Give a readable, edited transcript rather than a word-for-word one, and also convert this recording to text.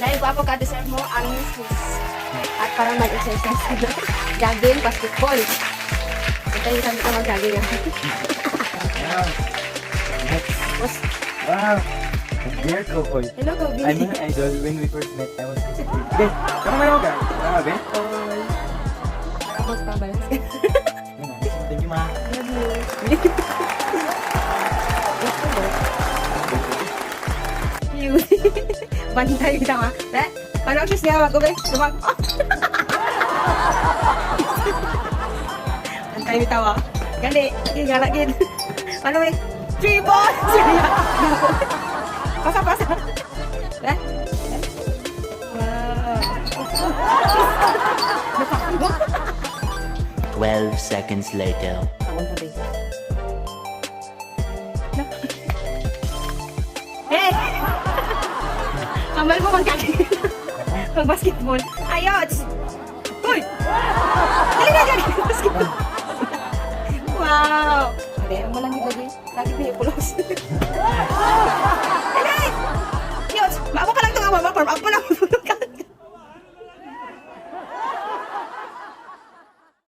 Dahil gwapo ka, deserve mo ang miss. At para mag-exercise ka na, jogging, basketball. Ito yung sabi ka mag-jogging. Wow! Dear Kokoy. Hello, Kobe. I'm an idol. When we first met, I was disappointed. Ben, tama mo ka? Tama, Ben? Para magpabalas ka. Thank you, ma. Love you. Cute. Bantay kita, ma. Paano ang shoes niya? Wag ko, be. Lumag. Bantay kita, ma. Gani. Gala, gid. Paano, be? 3 balls! Pasa. Eh? Wow. 12 seconds later. Tawag pa, babe. Hey! Kamal mo magkakita. Mag-basketball. Ayos! Hoy! Dali na dyan! Basketball. Wow! Hindi, ang malangit lagi. Lagi ko yung pulos. Hey! Yos! Maamo ka lang ito nga, mama. Form up mo lang.